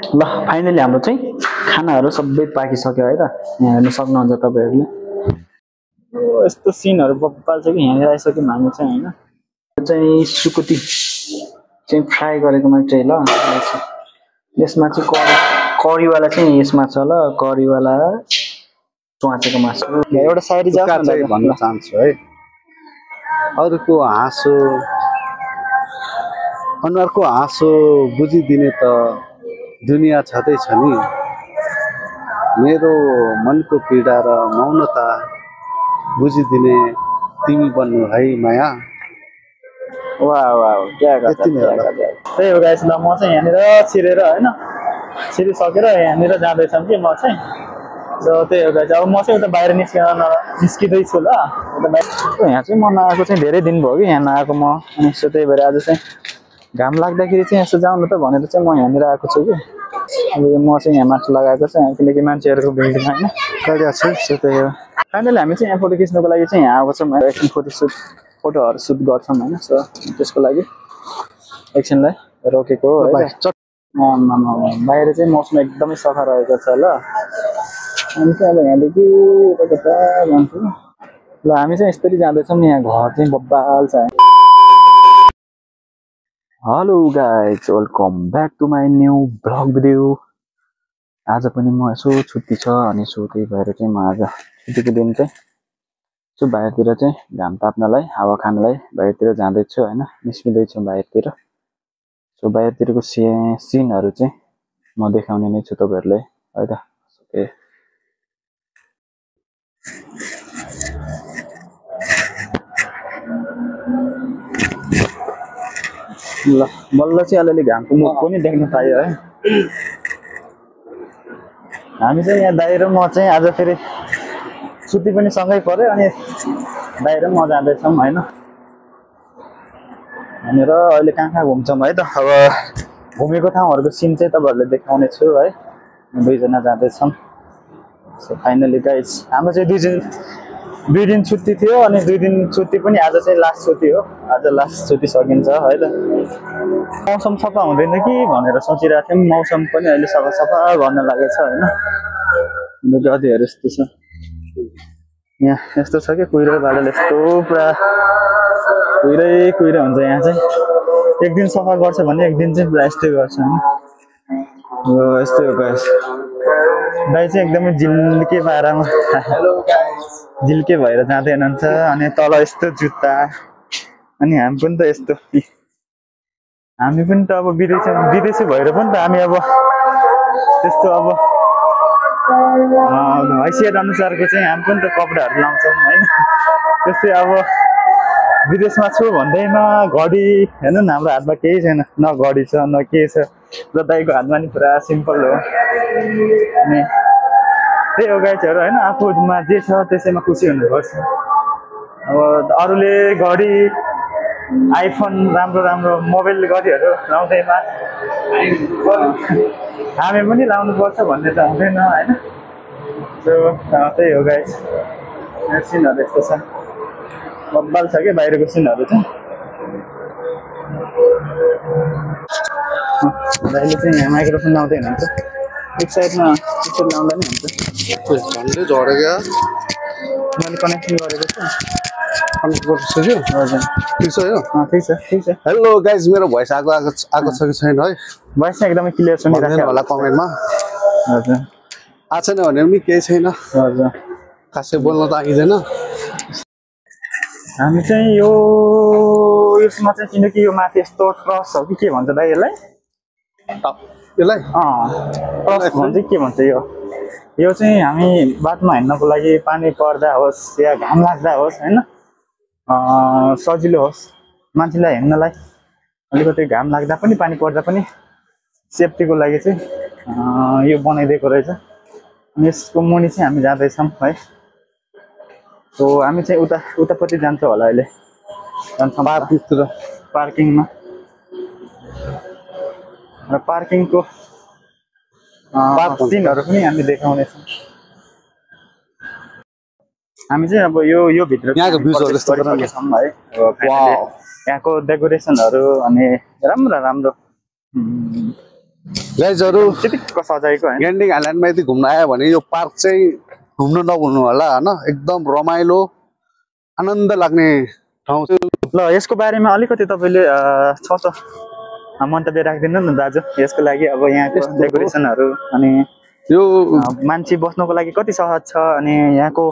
ल फाइनली हाम्रो चाहिँ खानाहरू सबै पाकिसक्यो है त यहाँ हेर्न सक्नुहुन्छ तपाईँहरूले यस्तो सिनहरू बप्पाल्छ कि यहाँनिर आइसक्यौँ हामी चाहिँ होइन यो चाहिँ सुकुटी चाहिँ फ्राई गरेको मात्रै ल यसमा चाहिँ करीवाला चाहिँ यसमा छ ल करीवाला च्वाचेको मासु एउटा सायरी चाहिँ भन्न चाहन्छु है अरूको हाँसो अनुहारको हाँसो बुझिदिने त दुनियाँ छँदैछ नि मेरो मनको पीडा र मौनता बुझिदिने तिमी बन्नु है माया वाह वाह क्या गर्छ त्यही हो गाइस ल म चाहिँ यहाँनिर छिरेर होइन छिरिसकेर यहाँनिर जाँदैछौँ कि म चाहिँ र त्यही हो गाइस अब म चाहिँ उता बाहिर निस्किँदैछु ल यहाँ चाहिँ म नआएको चाहिँ धेरै दिन भयो कि यहाँ नआएको म अनि यसो त्यही भएर आज चाहिँ घाम लाग्दाखेरि चाहिँ यसो जाउँ न त भनेर चाहिँ म यहाँनिर आएको छु कि अब म चाहिँ यहाँ माथि लगाएको छ किनकि मान्छेहरूको भिड होइन गरिरहेको छु सो त्यही हो फाइनली हामी चाहिँ यहाँ फोटो खिच्नुको लागि चाहिँ यहाँ आएको छौँ एकछिन फोटोहरू सुट गर्छौँ होइन सो त्यसको लागि एकछिनलाई रोकेको बाहिर चाहिँ मौसम एकदमै सफा रहेको छ ल अनि चाहिँ अब यहाँदेखि कता जान्छु ल हामी चाहिँ यसरी जाँदैछौँ यहाँ घर चाहिँ बब्बाल छ hello guys welcome back to my new blog video आज पनि म यसो छुट्टी छ अनि सो त्यही भएर चाहिँ म आज छुट्टीको दिन चाहिँ यसो बाहिरतिर चाहिँ घाम ताप्नलाई हावा खानलाई बाहिरतिर जाँदैछु होइन निस्किँदैछु बाहिरतिर सो बाहिरतिरको सिनहरू चाहिँ म देखाउने नै छु तपाईँहरूलाई है त ल बल्ल चाहिँ अलिअलि घामको मुख पनि देख्न पायो है हामी चाहिँ यहाँ दाइ र म चाहिँ आज फेरि छुट्टी पनि सँगै पर्यो अनि दाइ र म जाँदैछौँ होइन भनेर अहिले कहाँ घुम्छौँ है त अब घुमेको ठाउँहरूको सिन चाहिँ तपाईँहरूले देखाउने छु है दुईजना जाँदैछौँ सो फाइनली गाइज हाम्रो चाहिँ दुई दिन छुट्टी थियो अनि 2 दिन छुट्टी पनि आज चाहिँ लास्ट छुट्टी हो आज लास्ट छुट्टी सकिन्छ है त मौसम सफा हुँदैन कि भनेर सोचिरहेको थियौँ मौसम पनि अहिले सफा गर्न लागेको छ होइन गतिहरू यस्तो छ यहाँ यस्तो छ कि कुहिरो बादल यस्तो पुरा कुहिरै हुन्छ यहाँ चाहिँ एक दिन सफा गर्छ भने एक दिन चाहिँ पुरा यस्तै गर्छ होइन यस्तै हो गाइस दाइ चाहिँ एकदमै झिल्के पारामा झिल्के भएर जाँदै हुनुहुन्छ अनि तल यस्तो जुत्ता अनि हामी पनि त यस्तो हामी पनि त अब विदेशी भएर पनि त हामी अब त्यस्तो अब हैसियत अनुसारको चाहिँ हामी पनि त कपडाहरू लाउँछौँ होइन त्यस्तै अब विदेशमा छु भन्दैमा घडी हेर्नु न हाम्रो हातमा केही छैन न घडी छ न के छ र दाइको हातमा नि पुरा सिम्पल हो अनि त्यही हो गाइजहरू होइन आफूमा जे छ त्यसैमा खुसी हुनुपर्छ अब अरूले घडी आइफोन राम्रो मोबाइल घडीहरू लाउँदैमा हामी पनि लाउनुपर्छ भन्ने त हुँदैन होइन त्यही हो गाइज सिनहरू यस्तो छ बब्बाल छ कि बाहिरको सिनहरू चाहिँ दाइले चाहिँ यहाँ माइक्रोफोन लाउँदै हुनुहुन्छ एक साइडमा त्यसरी लाउँदा नि हुन्छ झन्डै झऱ्यो क्या मैले कनेक्सन गरेको छु हजुर ठिक छ यो ठिक छ हेलो गाइज मेरो भोइस आएको छ कि छैन है भोइस चाहिँ एकदमै क्लियर सुनिरहेको होला कमेन्टमा हजुर आएको छैन भने पनि केही छैन हजुर खासै बोल्न त आइँदैन हामी चाहिँ यसमा चाहिँ किनकि यो माथि यस्तो ट्रस हो कि के भन्छ दाइ यसलाई ट्रस भन्छ के भन्छ यो चाहिँ हामी बाटोमा हिँड्नको लागि पानी पर्दा होस् या घाम लाग्दा होस् होइन सजिलो होस् मान्छेलाई हिँड्नलाई अलिकति घाम लाग्दा पनि पानी पर्दा पनि सेफ्टीको लागि चाहिँ यो बनाइदिएको रहेछ अनि यसको मुनि चाहिँ हामी जाँदैछौँ है सो हामी चाहिँ उतापट्टि जान्छौँ होला अहिले जान्छौँ पार्किङमा र पार्किङको सिनहरू पनि हामी देखाउनेछौँ हामी चाहिँ अब यो भित्र यहाँको भ्यूजहरु यस्तो है यहाँको डेकोरेसनहरू अनि राम्रो गाइजहरु चिटिक्क सजाएको हैन गेन्डिङ आइल्यान्डमा यदि घुम्न आयो भने यो पार्क चाहिँ घुम्न नभुल्नु होला हैन एकदम रमाइलो आनन्द लाग्ने ठाउँ ल यसको बारेमा अलिकति तपाईले छ त मन्तव्य राख्दिनु न दाजु यसको लागि अब यहाँको डेकोरेसनहरु अनि यो मान्छे बस्नको लागि कति सहज छ अनि यहाँको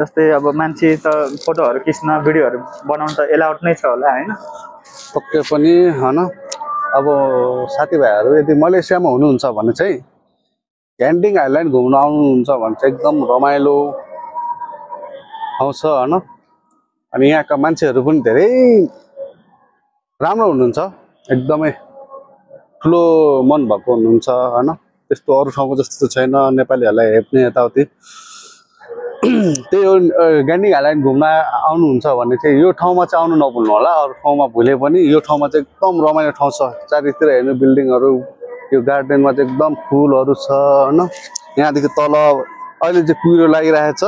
जस्तै अब मान्छे त फोटोहरु खिच्न भिडियोहरु बनाउन त एलाउड नै छ होला हैन पक्कै पनि हैन अब साथीभाइहरु यदि मलेसियामा हुनुहुन्छ भने चाहिँ गेन्डिङ आइल्यान्ड घुम्न आउनुहुन्छ भने चाहिँ एकदम रमाइलो ठाउँ छ हैन अनि यहाँका मान्छेहरु पनि धेरै राम्रो हुनुहुन्छ एकदमै ठुलो मन भएको हुनुहुन्छ हैन त्यस्तो अरु ठाउँको जस्तो छैन नेपालीहरुलाई हेप्ने यताउति त्यही हो गेन्डिङ आइल्यान्ड घुम्न आउनुहुन्छ भने चाहिँ यो ठाउँमा चाहिँ आउनु नभुल्नु होला अरु ठाउँमा भुले पनि यो ठाउँमा चाहिँ एकदम रमाइलो ठाउँ छ चारैतिर हेर्नु बिल्डिङहरु यो गार्डनमा चाहिँ एकदम फुलहरु छ हैन यहाँदेखि तल अहिले चाहिँ कुहिरो लागिरहेको छ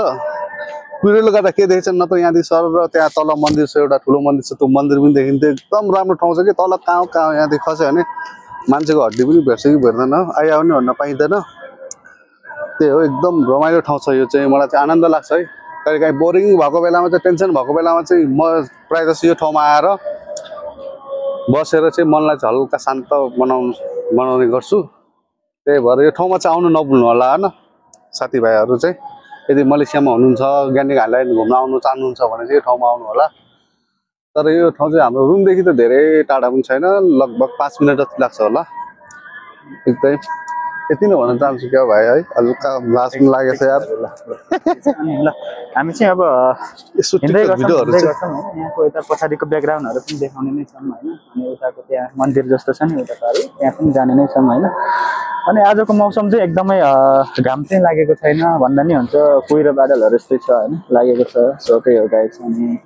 कुहिरोले गर्दा के देखेछ न त यहाँदेखि सर र त्यहाँ तल मन्दिर छ एउटा ठुलो मन्दिर छ त्यो मन्दिर पनि देखिन्थ्यो एकदम राम्रो ठाउँ छ कि तल कहाँ कहाँ यहाँदेखि खस्यो भने मान्छेको हड्डी पनि भेट्छ कि भेट्दैन आयो भने भन्न पाइँदैन त्यही हो एकदम रमाइलो ठाउँ छ यो चाहिँ मलाई चाहिँ आनन्द लाग्छ है कहिलेकाहीँ बोरिङ भएको बेलामा चाहिँ टेन्सन भएको बेलामा चाहिँ म प्रायः जस्तो यो ठाउँमा आएर बसेर चाहिँ मनलाई चाहिँ हल्का शान्त बनाउने गर्छु त्यही भएर यो ठाउँमा चाहिँ आउनु नभुल्नु होला हैन साथीभाइहरु चाहिँ यदि मलेसियामा हुनुहुन्छ गेन्डिङ आइल्यान्ड घुम्न आउनु चाहनुहुन्छ भने चाहिँ यो ठाउँमा आउनु होला तर यो ठाउँ चाहिँ हाम्रो रुमदेखि त धेरै टाढा पनि छैन लगभग 5 मिनेट जति लाग्छ होला एकदमै यति नै भन्न चाहन्छु क्या भाइ है हल्का लाज पनि लागेछ यार ल हामी चाहिँ अब यसो भिडियोहरु चाहिँ यहाँको यता पछाडीको ब्याकग्राउन्डहरु पनि देखाउने नै छौं हैन अनि उताको त्यहाँ मन्दिर जस्तो छ नि उता पारि त्यहाँ पनि जाने नै छौं हैन अनि आजको मौसम चाहिँ एकदमै घाम चाहिँ लागेको छैन भन्दा नि हुन्छ कुहिरो बादलहरु यस्तै छ हैन लागेको छ सोकै हो गाइस अनि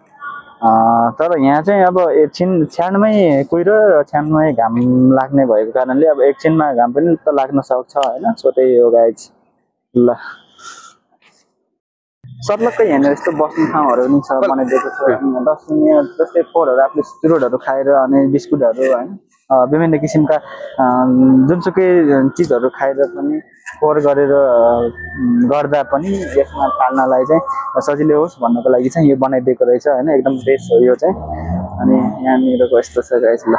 तर यहाँ चाहिँ अब एकछिन छ्यानमै कुहिरो र छ्यानमै घाम लाग्ने भएको कारणले अब एकछिनमा घाम पनि त लाग्न सक्छ हैन सो त्यही हो गाइस ल सर्लक्कै यहाँनिर यस्तो बस्ने ठाउँहरु पनि छ बनाइदिएको छ दर्शनीय जस्तै फोरहरु आफूले चुरोटहरु खाएर अनि बिस्कुटहरु हैन विभिन्न किसिमका जुनसुकै चीजहरु खाएर पनि फोर गरेर गर्दा पनि यसमा फाल्नलाई चाहिँ सजिलो होस् भन्नको लागि चाहिँ यो बनाइदिएको रहेछ हैन एकदम बेस्ट हो यो चाहिँ अनि यहाँनिरको यस्तो छ गाइस ल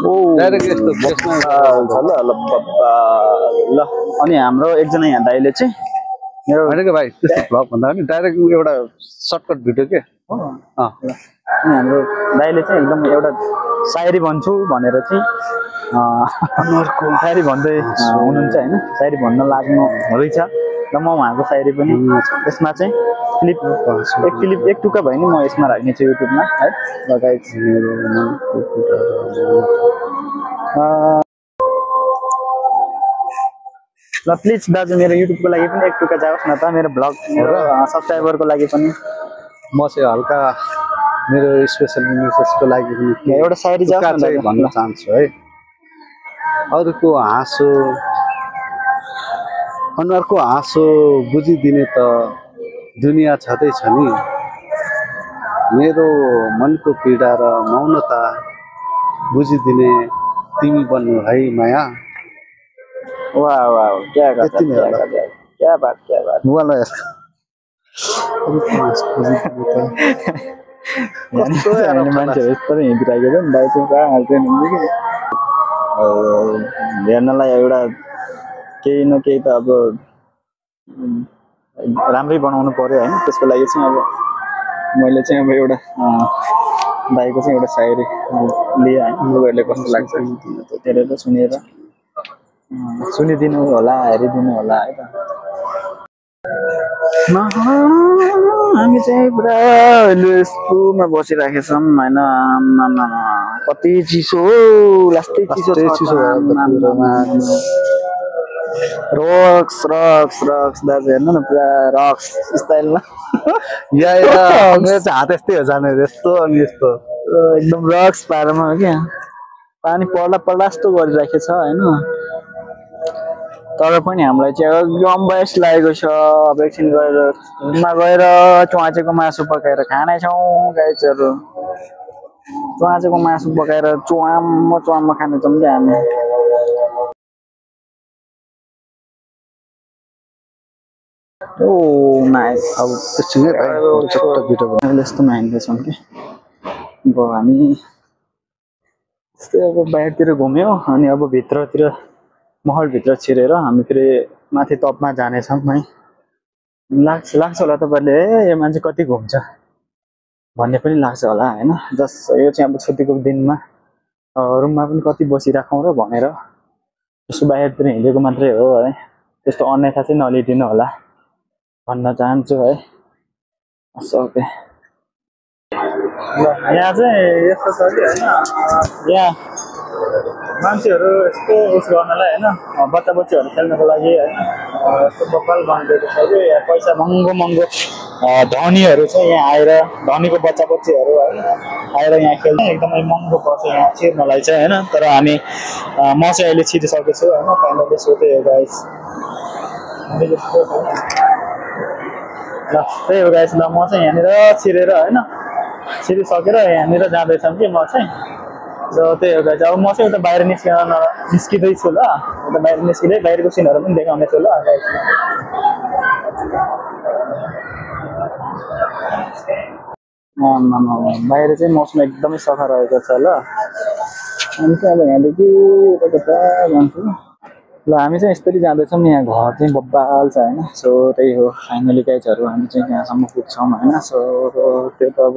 ओ डाइरेक्ट यस्तो बेसमा ल अनि हाम्रो एकजना यहाँ दाइले चाहिँ मेरो हैन भाइ त्यस्तो भ्लग भन्दा नि डाइरेक्ट एउटा सर्टकट भिडियो के अनि हाम्रो दाइले चाहिँ एकदम एउटा शायरी भन्छु भनेर चाहिँ अनुहारको शायरी भन्दै हुनुहुन्छ हैन शायरी भन्न लाग्नु रहेछ र म उहाँको शायरी पनि यसमा चाहिँ एक टुक्का भए नि म यसमा राख्नेछु युट्युबमा है लगायत ल प्लिज दाजु मेरो युट्युबको लागि पनि एक टुक्का जाओस् न त मेरो ब्लग मेरो सब्स्क्राइबरको लागि पनि म चाहिँ हल्का मेरो स्पेशल मेसेजको लागि पनि एउटा शायरी जाओस् न भन्न चाहन्छु है अरूको हाँसो अनुहारको हाँसो बुझिदिने त दुनिया छँदैछ नि मेरो मनको पीडा र मौनता बुझिदिने तिमी बन्नु है माया वाह वाह क्या बात वाला मान्छे यस्तो हिँडिरहेको छ नि दाइ चाहिँ कहाँ हाल्छ नि हेर्नलाई एउटा केही न केही त अब राम्रै बनाउनु पर्यो हैन त्यसको लागि चाहिँ अब मैले चाहिँ अब एउटा दाइको चाहिँ एउटा शायरी लिए हैन तपाईँहरुले कस्तो लाग्छ हेरेर सुनेर सुनिदिनु होला हेरिदिनु होला है त हामी चाहिँ पुरा स्कुलमा बसिराखेका छौँ होइन कति चिसो लास्टै चिसो रक्स रक्स रक्स दाजु हेर्नु न पुरा रक्स स्टाइलमा मेरो चाहिँ हात यस्तै हो जाने यस्तो अनि यस्तो एकदम रक्स पारमा हो क्या पानी पर्दा पर्दा जस्तो गरिराखेको छ होइन तर पनि हामीलाई चाहिँ एकदम बेस्ट लागेको छ अब एकछिन गएर घरमा गएर च्वाचेको मासु पकाएर खानेछौँ गाइजहरू च्वाचेको मासु पकाएर चुवाम्म खानेछौँ क्या हामी। ओ नाइस। अब त्यसै भाइ चट्ट भिडियो अहिले यस्तोमा हिँड्दैछौँ कि अब हामी यस्तै अब बाहिरतिर घुम्यो अनि अब भित्रतिर महलभित्र छिरेर हामी फेरि माथि टपमा जानेछौँ है। लाग्छ होला तपाईँहरूले यो मान्छे कति घुम्छ भन्ने पनि लाग्छ होला होइन। जस्ट यो चाहिँ अब छुट्टीको दिनमा रुममा पनि कति बसिराखौँ र भनेर यसो बाहिरतिर हिँडेको मात्रै हो है। त्यस्तो अन्यथा चाहिँ नलिदिनु होला भन्न चाहन्छु है। ओके यहाँ चाहिँ यस्तो छ कि होइन, यहाँ मान्छेहरू यस्तो उस गर्नलाई होइन, बच्चा बच्चीहरू खेल्नको लागि होइन यस्तो बब्बाल बनिदिएको छ कि यहाँ पैसा महँगो धनीहरू चाहिँ यहाँ आएर, धनीको बच्चा बच्चीहरू होइन आएर यहाँ खेल्ने एकदमै महँगो पर्छ यहाँ छिर्नलाई चाहिँ होइन। तर हामी म चाहिँ अहिले छिरिसकेको छु होइन, फाइनली सोधेँ हो गाइस। ल त्यही हो गाइस। ल म चाहिँ यहाँनिर छिरेर होइन, छिरिसकेर यहाँनिर जाँदैछौँ कि म चाहिँ। र त्यही हो गाइस। अब म चाहिँ उता बाहिर निस्किँदैछु ल, उता बाहिर निस्किँदै बाहिरको सिनहरू पनि देखाउनेछु ल गाइस। बाहिर चाहिँ मौसम एकदमै सफा रहेको छ ल। अनि चाहिँ अब यहाँदेखि कता जान्छु ल। हामी चाहिँ यस्तरी जाँदैछौँ, यहाँ घर चाहिँ बब्बाल छ होइन। सो त्यही हो फाइनली गाइजहरू, हामी चाहिँ त्यहाँसम्म पुग्छौँ होइन। सो त्यो त अब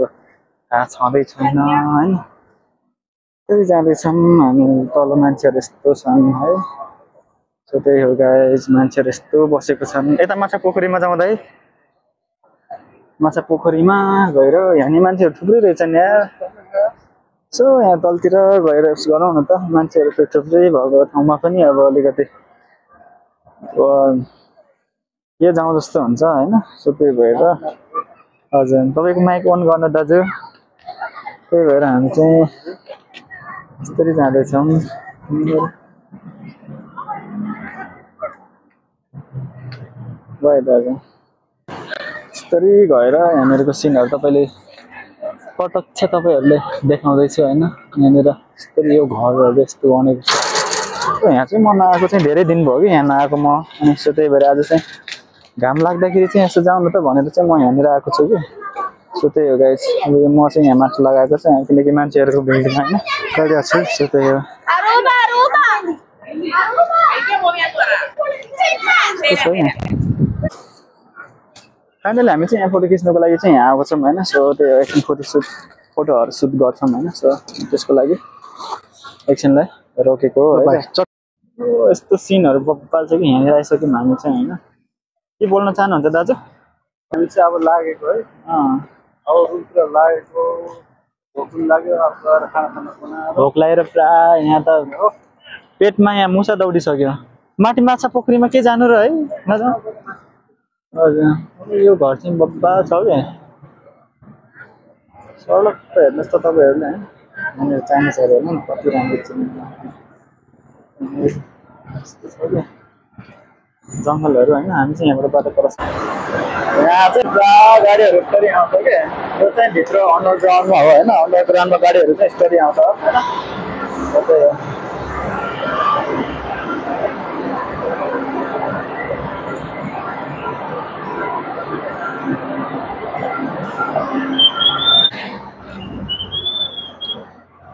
थाहा छँदै छैन होइन। त्यही जाँदैछौँ हामी, तल मान्छेहरू यस्तो छन् है। सो त्यही हो गाइज, मान्छेहरू यस्तो बसेको छन्। यता माछा पोखरीमा जाउँदा है, माछा पोखरीमा गएर यहाँनिर मान्छेहरू थुप्रै रहेछन् यहाँ। सो यहाँ तलतिर गएर उस गरौँ न त, मान्छेहरू थुप्रै भएको ठाउँमा पनि अब अलिकति के जाउँ जस्तो हुन्छ होइन। सो त्यही भएर हजुर तपाईँको माइक अन गर्न दाजु। त्यही भएर हामी चाहिँ यस्तरी जाँदैछौँ भयो दाजु। यस्तरी गएर यहाँनिरको सिनहरू तपाईँले प्रत्यक्ष तपाईँहरूले देखाउँदैछु होइन। यहाँनिर यस्तरी यो घरहरू यस्तो बनेको छ। यहाँ चाहिँ म नआएको चाहिँ धेरै दिन भयो कि यहाँ नआएको म। अनि सो त्यही भएर आज चाहिँ घाम लाग्दाखेरि चाहिँ यसो जाउँ न त भनेर चाहिँ म यहाँनिर आएको छु कि। सो त्यही हो गाइस। अब म चाहिँ यहाँ माथि लगाएको छ किनकि मान्छेहरूको भिडमा होइन गइरहेको छु। सो त्यही हो। फाइनली हामी चाहिँ यहाँ फोटो खिच्नको लागि चाहिँ यहाँ आएको छौँ होइन। सो त्यो एकछिन फोटोहरू सुट गर्छौँ होइन। सो त्यसको लागि एकछिनलाई रोकेको है। यस्तो सिनहरू बब्बाल छ कि यहाँनिर आइसक्यौँ हामी चाहिँ होइन। के बोल्न चाहनुहुन्छ दाजु? हामी चाहिँ अब लागेको है, अब रुमतिर लागेको, भोक लाग्यो, अब गएर खाना बनाएर भोक लागेर पुरा यहाँ त पेटमा यहाँ मुसा दौडिसक्यो। माथि माछा पोखरीमा के जानु र है दाजु? हजुर यो घर चाहिँ बब्बा छ क्या। सडक त हेर्नुहोस् त तपाईँहरूले है, यहाँनिर चाइनिजहरू हेर्नु न कति राम्रो छ क्या जङ्गलहरू होइन। हामी चाहिँ यहाँबाट बाटो पर यहाँ चाहिँ पुरा गाडीहरू यस्तरी आउँछ क्या। यो चाहिँ भित्र अन्डरग्राउन्डमा हो होइन, अन्डरग्राउन्डमा गाडीहरू चाहिँ यस्तरी आउँछ होइन। त्यही हो।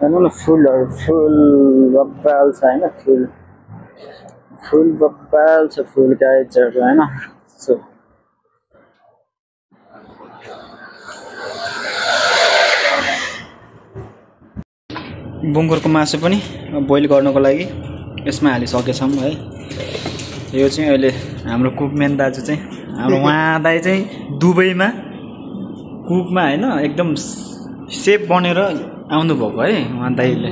हेर्नु न फुलहरू, फुल बब्बाल छ होइन, फुल बब्बाल छ, फुल गाइजहरू होइन। सो बुङ्गुरको मासु पनि बोइल गर्नको लागि यसमा हालिसकेछौँ है। यो चाहिँ अहिले हाम्रो कुकम्यान दाजु चाहिँ हाम्रो उहाँ दाइ चाहिँ दुबईमा कुकमा होइन एकदम सेफ बनेर आउनुभएको है उहाँ दाइले।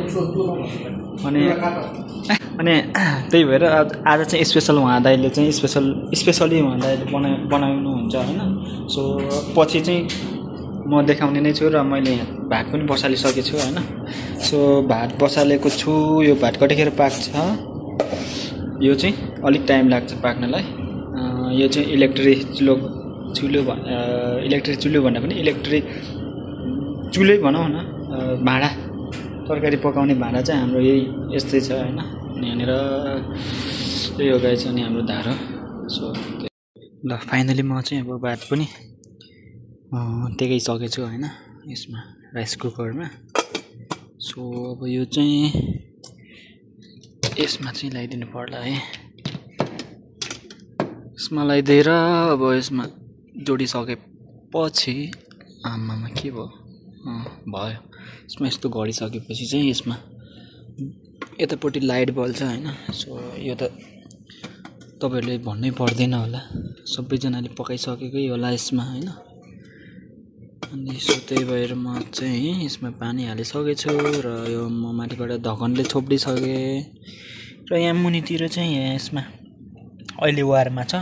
अनि त्यही भएर आज चाहिँ स्पेसल उहाँ दाइले चाहिँ स्पेसली उहाँ दाइले बनाउनुहुन्छ होइन। सो पछि चाहिँ म देखाउने नै छु र मैले भात पनि बसालिसकेको छु होइन। सो भात बसालेको छु, यो भात कतिखेर पाक्छ यो चाहिँ अलिक टाइम लाग्छ पाक्नलाई। यो चाहिँ इलेक्ट्रिक चुलो भन्दा पनि इलेक्ट्रिक चुल्है भनौँ न, भाँडा तरकारी पकाउने भाँडा चाहिँ हाम्रो यही यस्तै छ हैन। अनि यहाँनिर त्यही हो गाइस अनि हाम्रो धारो। सो ल फाइनली म चाहिँ अब भात पनि टेकै सकेछु हैन यसमा राइस कुकरमा। सो अब यो चाहिँ यसमा चाहिँ लगाइदिनु पर्ला है। यसमा लगाइदिएर अब यसमा जोडिसकेपछि आमामा के भयो भयो। यसमा यस्तो गरिसकेपछि चाहिँ यसमा यतापट्टि लाइट बल्छ हैन। सो यो त तपाईहरुले भन्नै पर्दैन होला, सबैजनाले पकाइसकेकै होला यसमा हैन। अनि सो त्यही भएर म चाहिँ यसमा पानी हालिसकेछु र यो म माथिबाट ढकनले छोपिदिसकेँ र यहाँ मुनितिर चाहिँ यहाँ यसमा अहिले वारमा छ।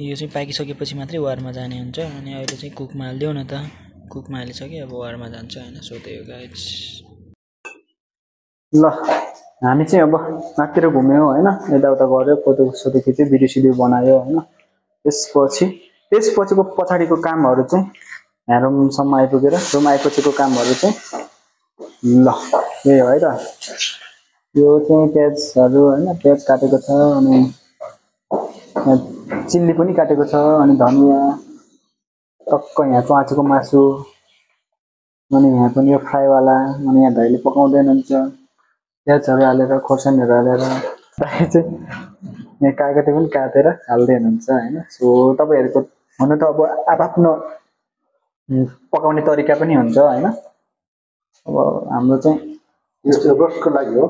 यो चाहिँ पाकिसकेपछि मात्रै वारमा जाने हुन्छ। अनि अहिले चाहिँ कुकमा हालिदेऊ न त। कुकमा हालिसके अब वारमा जान्छ हैन। सो त्यही हो गाइस। ल हामी चाहिँ अब माथितिर घुम्यौँ हैन, यताउता गऱ्यो, फोटो सोटो खिच्यो, भिडियो सिडियो बनायो हैन। त्यसपछिको पछाडिको कामहरू चाहिँ यहाँ रुमसम्म आइपुगेर रुम आइपछिको कामहरू चाहिँ ल यही हो है त। यो चाहिँ प्याजहरू हैन, प्याज काटेको छ अनि चिल्ली पनि काटेको छ अनि धनिया टक्क यहाँ च्वाचेको मासु अनि यहाँ पनि यो फ्राईवाला अनि यहाँ दाइले पकाउँदै हुनुहुन्छ प्याजहरू हालेर खोर्सानीहरू हालेर दाइ चाहिँ यहाँ कागती पनि काटेर हाल्दै हुनुहुन्छ हैन। सो तपाईहरुको हुन त अब आफ्नो पकाउने तरिका पनि हुन्छ हैन। अब हाम्रो चाहिँ यस्तो रोस्टको लागि हो।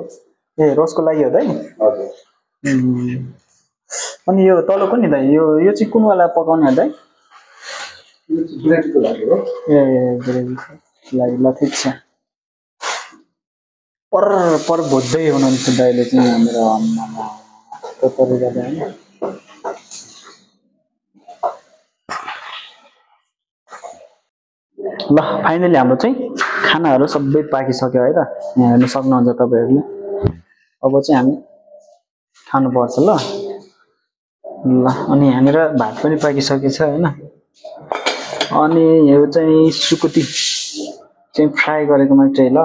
ए रोस्टको लागि हो दाइ? हजुर। अनि यो तलको नि दाइ यो चाहिँ कुन वाला पकाउने हो दाइ? यो चाहिँ ग्रेभीको लागि हो। ए ग्रेभीको लागि ल ठिक छ। पर भोज्दै हुनुहुन्छ दाइले चाहिँ हाम्रो आम्मामा त्यो तरिकाले हैन। ल फाइनली हाम्रो चाहिँ खानाहरू सबै पाकिसक्यो है त। यहाँ हेर्न सक्नुहुन्छ तपाईहरुले। अब चाहिँ हामी खानुपर्छ ल। ल अनि यहाँनिर भात पनि पाकिसकेछ हैन। अनि यो चाहिँ सुकुटी चाहिँ फ्राई गरेको मात्रै ल।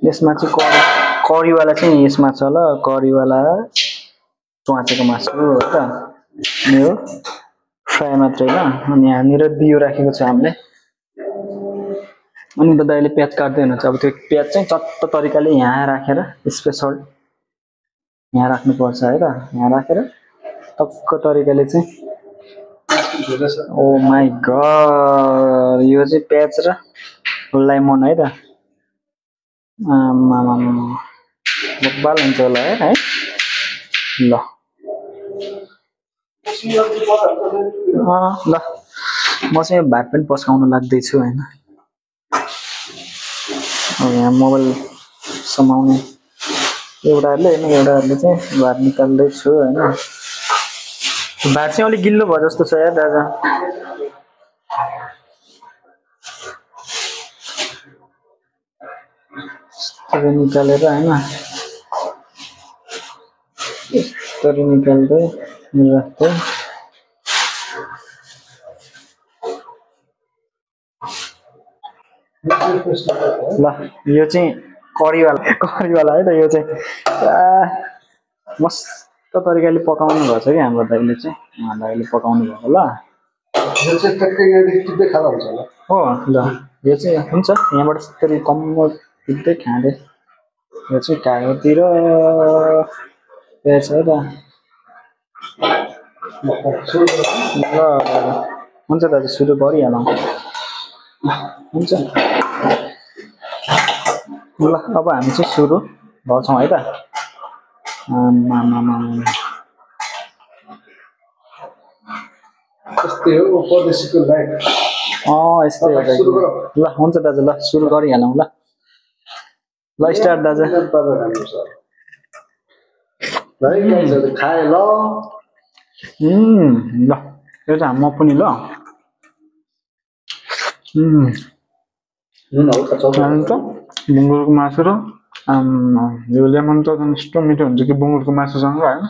यसमा चाहिँ करीवाला चाहिँ यसमा छ ल, करीवाला च्वाचेको मासु हो त। अनि यो फ्राई मात्रै ल। अनि यहाँनिर दियो राखेको छ हामीले। अनि त दाइले प्याज काट्दै हुनुहुन्छ। अब त्यो प्याज चाहिँ चट्ट तरिकाले यहाँ राखेर स्पेशल यहाँ राख्नुपर्छ है त। यहाँ राखेर टक्क तरिकाले चाहिँ ओ माई गॉड यो चाहिँ प्याज र लेमन है त। आमामा बब्बाल हुन्छ होला है। ल ल म चाहिँ भात पनि पस्काउन लाग्दैछु हैन। यहाँ मोबाइल समाउने एउटाहरूले हैन, एउटाहरूले चाहिँ भात निकाल्दैछु हैन। भात चाहिँ अलिक गिल्लो भयो जस्तो छ यार दाजु। यसरी निकालेर हैन, यसरी निकाल्दै राख्दै ल यो चाहिँ करीवाला है त। यो चाहिँ मस्त तरिकाले पकाउनु भएको छ कि हाम्रो दाइले चाहिँ। दाइले पकाउनु भएको ल। यो चाहिँ टक्कै यहाँदेखि टिप्दै खाँदा हुन्छ होला हो ल। यो चाहिँ हुन्छ यहाँबाट यसरी कम्मर टिप्दै खाँदै। यो चाहिँ कागतिर प्याज है त। ल हुन्छ दाजु सुरु गरिहालौँ। हुन्छ ल अब हामी चाहिँ सुरु गर्छौँ है त। यस्तै हो परदेशीको लाइफ। यस्तै हो ल। हुन्छ दाजु ल सुरु गरिहालौँ ल। ल स्टार्ट दाजु। खाए ल। ल एउटा म पनि ल। बुङ्गुरको मासु र यो लेमन त झन् यस्तो मिठो हुन्छ कि बुङ्गुरको मासुसँग होइन।